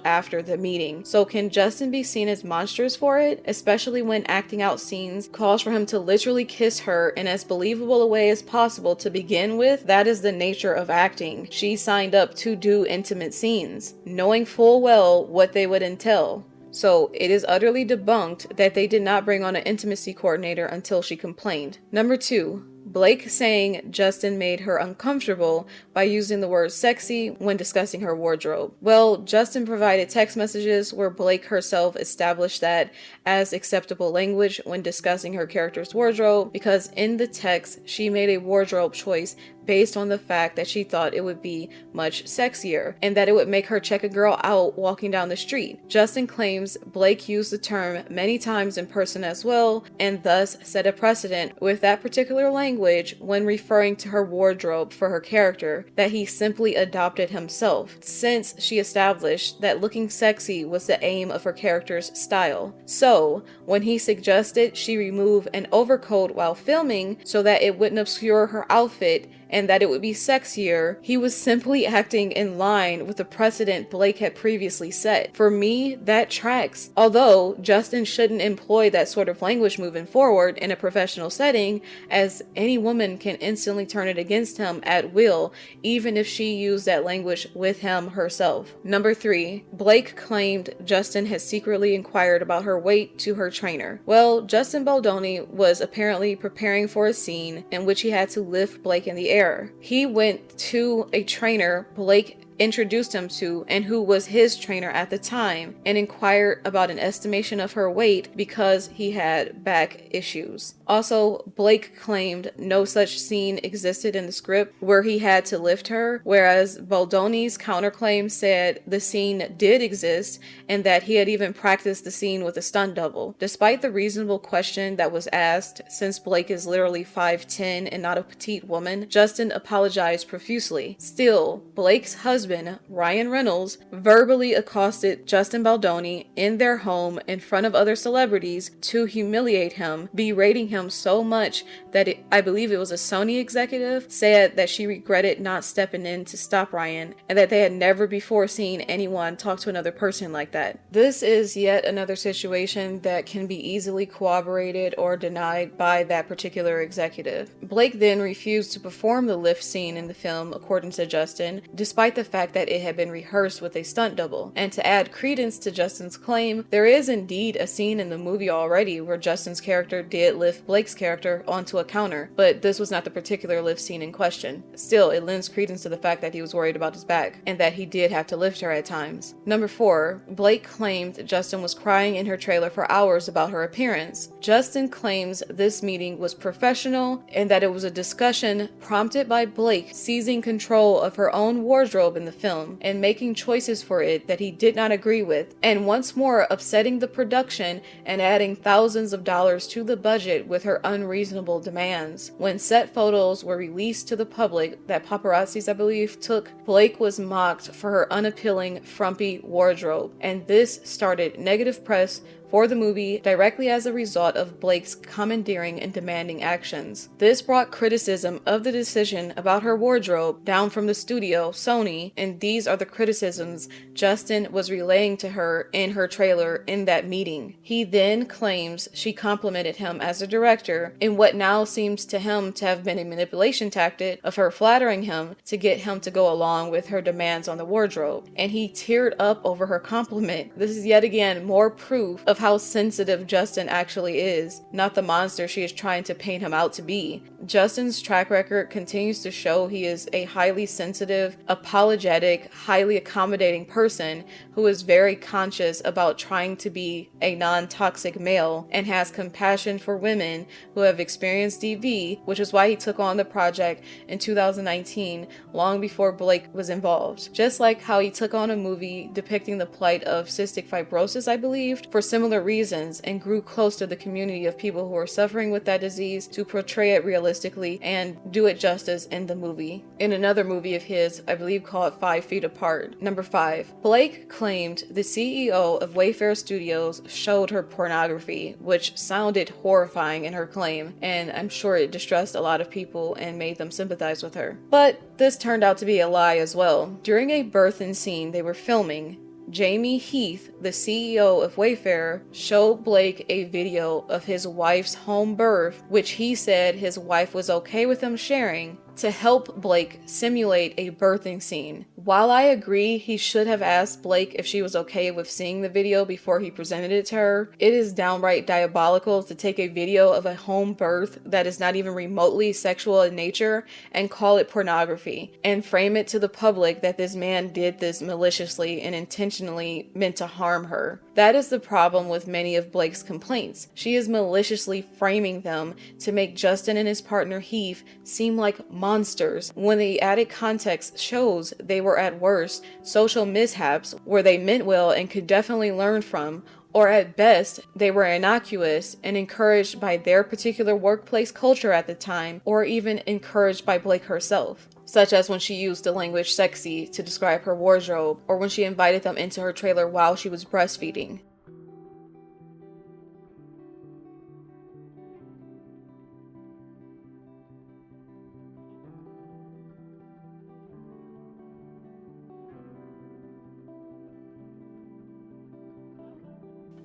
after the meeting. So can Justin be seen as monstrous for it? Especially when acting out scenes calls for him to literally kiss her in as believable a way as possible to begin with? That is the nature of acting. She signed up to do intimate scenes, knowing full well what they would entail. So it is utterly debunked that they did not bring on an intimacy coordinator until she complained. Number 2. Blake saying Justin made her uncomfortable by using the word sexy when discussing her wardrobe. Well, Justin provided text messages where Blake herself established that as acceptable language when discussing her character's wardrobe, because in the text she made a wardrobe choice based on the fact that she thought it would be much sexier and that it would make her check a girl out walking down the street. Justin claims Blake used the term many times in person as well, and thus set a precedent with that particular language when referring to her wardrobe for her character that he simply adopted himself, since she established that looking sexy was the aim of her character's style. So when he suggested she remove an overcoat while filming so that it wouldn't obscure her outfit and that it would be sexier, he was simply acting in line with the precedent Blake had previously set. For me, that tracks. Although Justin shouldn't employ that sort of language moving forward in a professional setting, as any woman can instantly turn it against him at will, even if she used that language with him herself. Number 3, Blake claimed Justin had secretly inquired about her weight to her trainer. Well, Justin Baldoni was apparently preparing for a scene in which he had to lift Blake in the air. He went to a trainer Blake introduced him to and who was his trainer at the time and inquired about an estimation of her weight because he had back issues. Also, Blake claimed no such scene existed in the script where he had to lift her, whereas Baldoni's counterclaim said the scene did exist and that he had even practiced the scene with a stunt double. Despite the reasonable question that was asked, since Blake is literally 5'10" and not a petite woman, Justin apologized profusely. Still, Blake's husband, Ryan Reynolds, verbally accosted Justin Baldoni in their home in front of other celebrities to humiliate him, berating him so much that I believe it was a Sony executive, said that she regretted not stepping in to stop Ryan and that they had never before seen anyone talk to another person like that. This is yet another situation that can be easily corroborated or denied by that particular executive. Blake then refused to perform the lift scene in the film, according to Justin, despite the fact that it had been rehearsed with a stunt double. And to add credence to Justin's claim, there is indeed a scene in the movie already where Justin's character did lift Blake's character onto a counter, but this was not the particular lift scene in question. Still, it lends credence to the fact that he was worried about his back and that he did have to lift her at times. Number 4, Blake claimed Justin was crying in her trailer for hours about her appearance. Justin claims this meeting was professional and that it was a discussion prompted by Blake seizing control of her own wardrobe in the film and making choices for it that he did not agree with, and once more upsetting the production and adding thousands of dollars to the budget with her unreasonable demands. When set photos were released to the public that paparazzis, I believe, took, Blake was mocked for her unappealing, frumpy wardrobe, and this started negative press for the movie directly as a result of Blake's commandeering and demanding actions. This brought criticism of the decision about her wardrobe down from the studio, Sony, and these are the criticisms Justin was relaying to her in her trailer in that meeting. He then claims she complimented him as a director in what now seems to him to have been a manipulation tactic of her flattering him to get him to go along with her demands on the wardrobe, and he teared up over her compliment. This is yet again more proof of how sensitive Justin actually is, not the monster she is trying to paint him out to be. Justin's track record continues to show he is a highly sensitive, apologetic, highly accommodating person who is very conscious about trying to be a non-toxic male and has compassion for women who have experienced DV, which is why he took on the project in 2019, long before Blake was involved. Just like how he took on a movie depicting the plight of cystic fibrosis, I believed, for similar similar reasons and grew close to the community of people who are suffering with that disease to portray it realistically and do it justice in the movie. In another movie of his, I believe called 5 Feet Apart. Number 5. Blake claimed the CEO of Wayfair Studios showed her pornography, which sounded horrifying in her claim, and I'm sure it distressed a lot of people and made them sympathize with her. But this turned out to be a lie as well. During a birthing scene they were filming, Jamie Heath, the CEO of Wayfair, showed Blake a video of his wife's home birth, which he said his wife was okay with him sharing, to help Blake simulate a birthing scene. While I agree he should have asked Blake if she was okay with seeing the video before he presented it to her, it is downright diabolical to take a video of a home birth that is not even remotely sexual in nature and call it pornography, and frame it to the public that this man did this maliciously and intentionally meant to harm her. That is the problem with many of Blake's complaints. She is maliciously framing them to make Justin and his partner Heath seem like monsters, when the added context shows they were at worst social mishaps where they meant well and could definitely learn from, or at best they were innocuous and encouraged by their particular workplace culture at the time, or even encouraged by Blake herself, such as when she used the language sexy to describe her wardrobe, or when she invited them into her trailer while she was breastfeeding.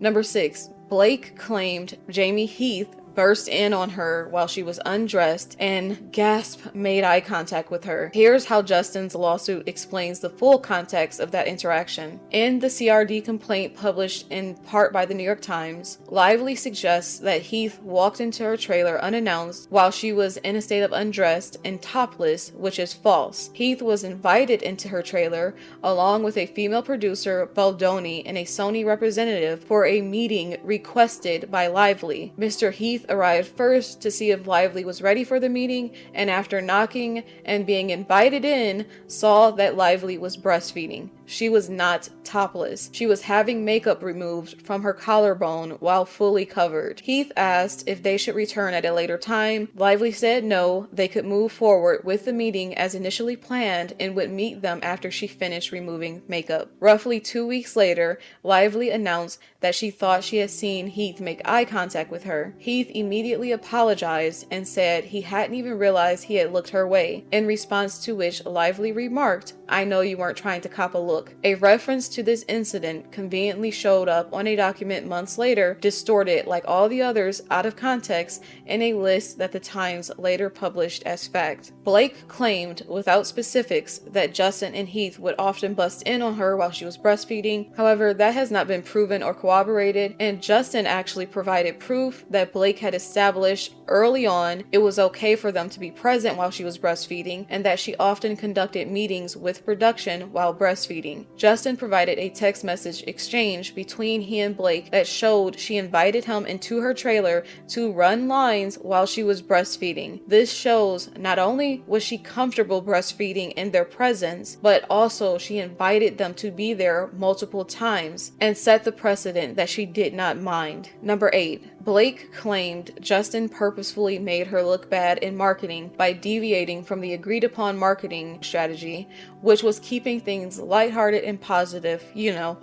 Number 6. Blake claimed Jamie Heath burst in on her while she was undressed and made eye contact with her. Here's how Justin's lawsuit explains the full context of that interaction. In the CRD complaint published in part by the New York Times, Lively suggests that Heath walked into her trailer unannounced while she was in a state of undressed and topless, which is false. Heath was invited into her trailer along with a female producer, Baldoni, and a Sony representative for a meeting requested by Lively. Mr. Heath arrived first to see if Lively was ready for the meeting, and after knocking and being invited in, saw that Lively was breastfeeding. She was not topless. She was having makeup removed from her collarbone while fully covered. Heath asked if they should return at a later time. Lively said no, they could move forward with the meeting as initially planned and would meet them after she finished removing makeup. Roughly 2 weeks later, Lively announced that she thought she had seen Heath make eye contact with her. Heath immediately apologized and said he hadn't even realized he had looked her way, in response to which Lively remarked, "I know you weren't trying to cop a look." A reference to this incident conveniently showed up on a document months later, distorted like all the others out of context in a list that the Times later published as fact. Blake claimed, without specifics, that Justin and Heath would often bust in on her while she was breastfeeding. However, that has not been proven or corroborated, and Justin actually provided proof that Blake had established early on it was okay for them to be present while she was breastfeeding, and that she often conducted meetings with production while breastfeeding. Justin provided a text message exchange between he and Blake that showed she invited him into her trailer to run lines while she was breastfeeding. This shows not only was she comfortable breastfeeding in their presence, but also she invited them to be there multiple times and set the precedent that she did not mind. Number 8. Blake claimed Justin purposefully made her look bad in marketing by deviating from the agreed upon marketing strategy, which was keeping things lighthearted and positive,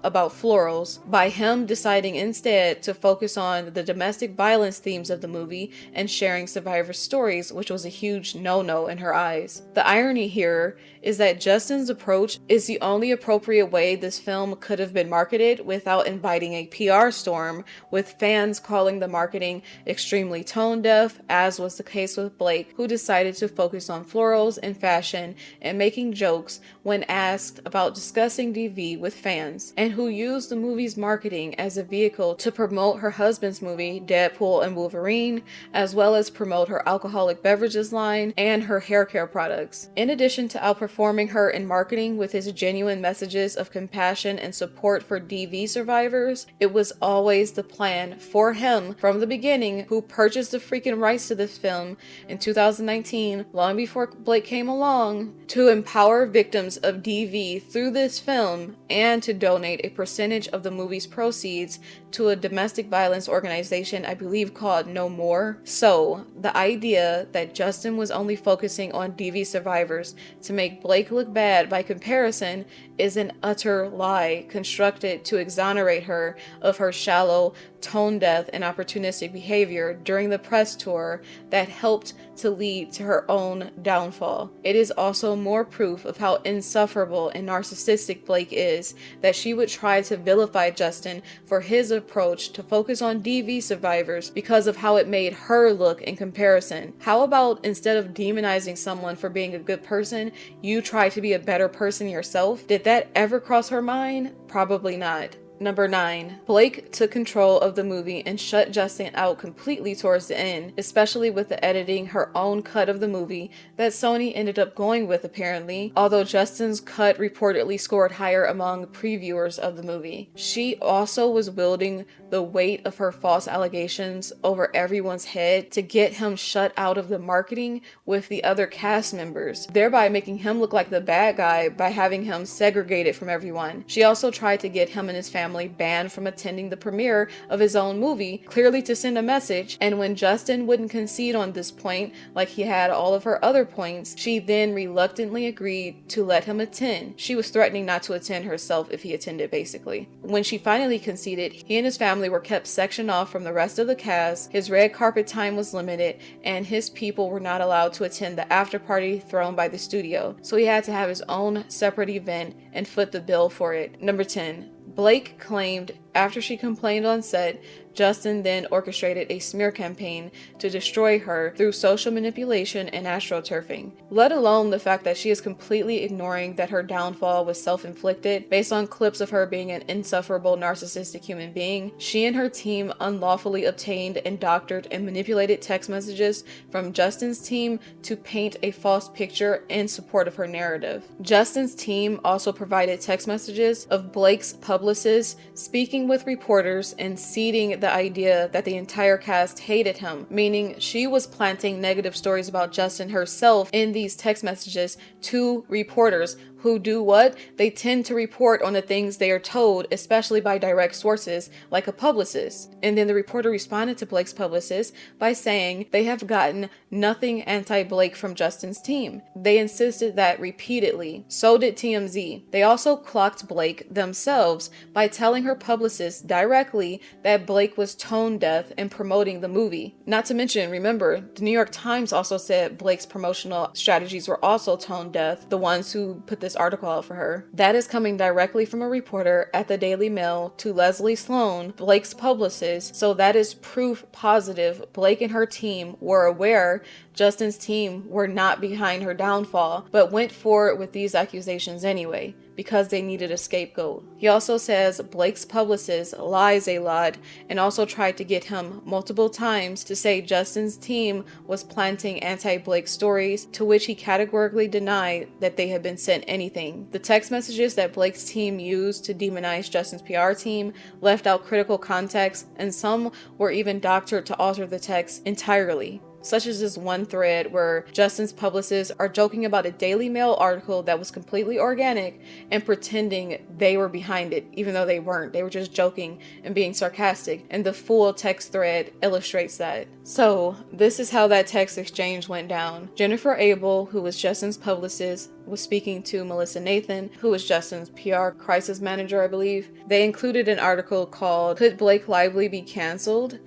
about florals, by him deciding instead to focus on the domestic violence themes of the movie and sharing survivor stories, which was a huge no-no in her eyes. The irony here is that Justin's approach is the only appropriate way this film could have been marketed without inviting a PR storm, with fans calling the marketing extremely tone deaf, as was the case with Blake, who decided to focus on florals and fashion and making jokes when asked about discussing DV with fans, and who used the movie's marketing as a vehicle to promote her husband's movie Deadpool and Wolverine, as well as promote her alcoholic beverages line and her hair care products. In addition to outperforming her in marketing with his genuine messages of compassion and support for DV survivors, it was always the plan for him from the beginning, who purchased the freaking rights to this film in 2019, long before Blake came along, to empower victims of DV through this film and to donate a percentage of the movie's proceeds to a domestic violence organization, I believe called No More. So the idea that Justin was only focusing on DV survivors to make Blake look bad by comparison is an utter lie constructed to exonerate her of her shallow, tone-deaf, and opportunistic behavior during the press tour that helped to lead to her own downfall. It is also more proof of how insufferable and narcissistic Blake is that she would try to vilify Justin for his approach to focus on DV survivors because of how it made her look in comparison. How about instead of demonizing someone for being a good person, you try to be a better person yourself? Did that ever cross her mind? Probably not. Number 9. Blake took control of the movie and shut Justin out completely towards the end, especially with the editing her own cut of the movie that Sony ended up going with apparently, although Justin's cut reportedly scored higher among previewers of the movie. She also was wielding the weight of her false allegations over everyone's head to get him shut out of the marketing with the other cast members, thereby making him look like the bad guy by having him segregated from everyone. She also tried to get him and his family banned from attending the premiere of his own movie, clearly to send a message, and when Justin wouldn't concede on this point like he had all of her other points, she then reluctantly agreed to let him attend. She was threatening not to attend herself if he attended, basically. When she finally conceded, he and his family were kept sectioned off from the rest of the cast, his red carpet time was limited, and his people were not allowed to attend the after party thrown by the studio, so he had to have his own separate event and foot the bill for it. Number 10. Blake claimed after she complained on set, Justin then orchestrated a smear campaign to destroy her through social manipulation and astroturfing, let alone the fact that she is completely ignoring that her downfall was self-inflicted based on clips of her being an insufferable narcissistic human being. She and her team unlawfully obtained and doctored and manipulated text messages from Justin's team to paint a false picture in support of her narrative. Justin's team also provided text messages of Blake's publicists speaking with reporters and seeding the idea that the entire cast hated him, meaning she was planting negative stories about Justin herself in these text messages to reporters who do what? They tend to report on the things they are told, especially by direct sources like a publicist. And then the reporter responded to Blake's publicist by saying they have gotten nothing anti-Blake from Justin's team. They insisted that repeatedly. So did TMZ. They also clocked Blake themselves by telling her publicist directly that Blake was tone deaf in promoting the movie. Not to mention, remember, the New York Times also said Blake's promotional strategies were also tone deaf, the ones who put this article out for her. That is coming directly from a reporter at the Daily Mail to Leslie Sloan, Blake's publicist, so that is proof positive Blake and her team were aware Justin's team were not behind her downfall, but went forward with these accusations anyway, because they needed a scapegoat. He also says Blake's publicist lies a lot and also tried to get him multiple times to say Justin's team was planting anti-Blake stories, to which he categorically denied that they had been sent anything. The text messages that Blake's team used to demonize Justin's PR team left out critical context, and some were even doctored to alter the text entirely. Such as this one thread where Justin's publicists are joking about a Daily Mail article that was completely organic and pretending they were behind it, even though they weren't. They were just joking and being sarcastic, and the full text thread illustrates that. So this is how that text exchange went down. Jennifer Abel, who was Justin's publicist, was speaking to Melissa Nathan, who was Justin's PR crisis manager, I believe. They included an article called "Could Blake Lively Be Cancelled?" ?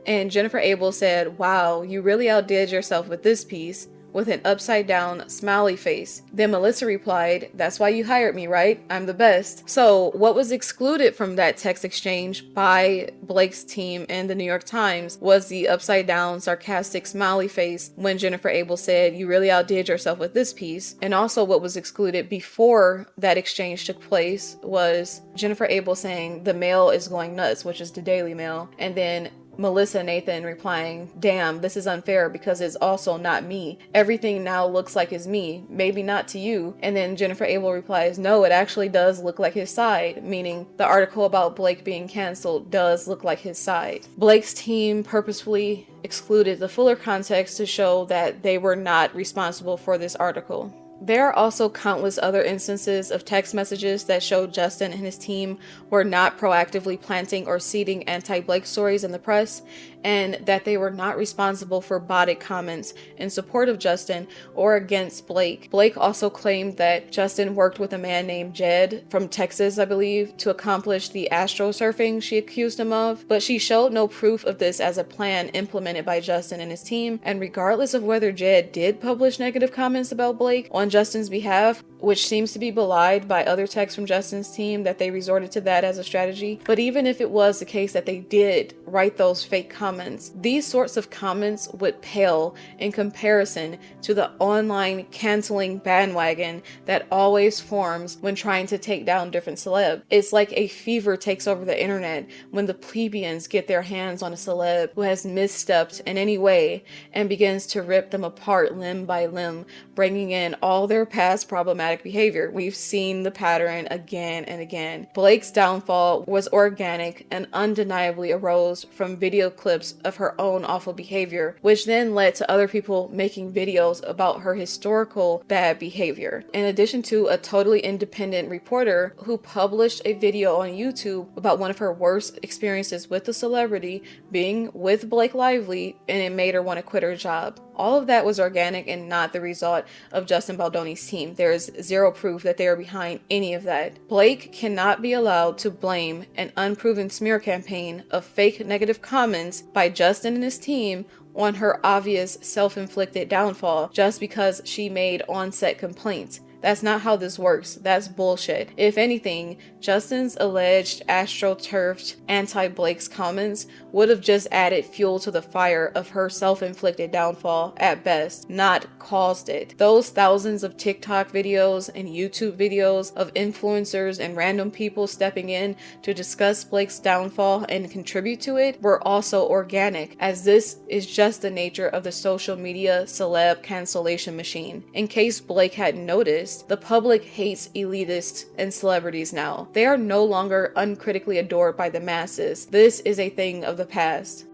And Jennifer Abel said, "Wow, you really outdid yourself with this piece," with an upside down smiley face. Then Melissa replied, "That's why you hired me, right? I'm the best." So what was excluded from that text exchange by Blake's team and the New York Times was the upside down sarcastic smiley face when Jennifer Abel said, "You really outdid yourself with this piece." And also what was excluded before that exchange took place was Jennifer Abel saying the Mail is going nuts, which is the Daily Mail, and then Melissa Nathan replying, "Damn, this is unfair because it's also not me. Everything now looks like it's me, maybe not to you." And then Jennifer Abel replies, "No, it actually does look like his side," meaning the article about Blake being canceled does look like his side. Blake's team purposefully excluded the fuller context to show that they were not responsible for this article. There are also countless other instances of text messages that show Justin and his team were not proactively planting or seeding anti-Blake stories in the press, and that they were not responsible for botted comments in support of Justin or against Blake. Blake also claimed that Justin worked with a man named Jed from Texas, I believe, to accomplish the astrosurfing she accused him of, but she showed no proof of this as a plan implemented by Justin and his team. And regardless of whether Jed did publish negative comments about Blake on Justin's behalf, which seems to be belied by other texts from Justin's team that they resorted to that as a strategy, but even if it was the case that they did write those fake comments, these sorts of comments would pale in comparison to the online canceling bandwagon that always forms when trying to take down different celebs. It's like a fever takes over the internet when the plebeians get their hands on a celeb who has misstepped in any way and begins to rip them apart limb by limb, bringing in all their past problematic behavior. We've seen the pattern again and again. Blake's downfall was organic and undeniably arose from video clips of her own awful behavior, which then led to other people making videos about her historical bad behavior. In addition to a totally independent reporter who published a video on YouTube about one of her worst experiences with a celebrity being with Blake Lively, and it made her want to quit her job. All of that was organic and not the result of Justin Baldoni's team. There is zero proof that they are behind any of that. Blake cannot be allowed to blame an unproven smear campaign of fake negative comments by Justin and his team on her obvious self-inflicted downfall just because she made on-set complaints. That's not how this works. That's bullshit. If anything, Justin's alleged astroturfed anti-Blake's comments would have just added fuel to the fire of her self-inflicted downfall at best, not caused it. Those thousands of TikTok videos and YouTube videos of influencers and random people stepping in to discuss Blake's downfall and contribute to it were also organic, as this is just the nature of the social media celeb cancellation machine. In case Blake hadn't noticed, the public hates elitists and celebrities now. They are no longer uncritically adored by the masses. This is a thing of the past.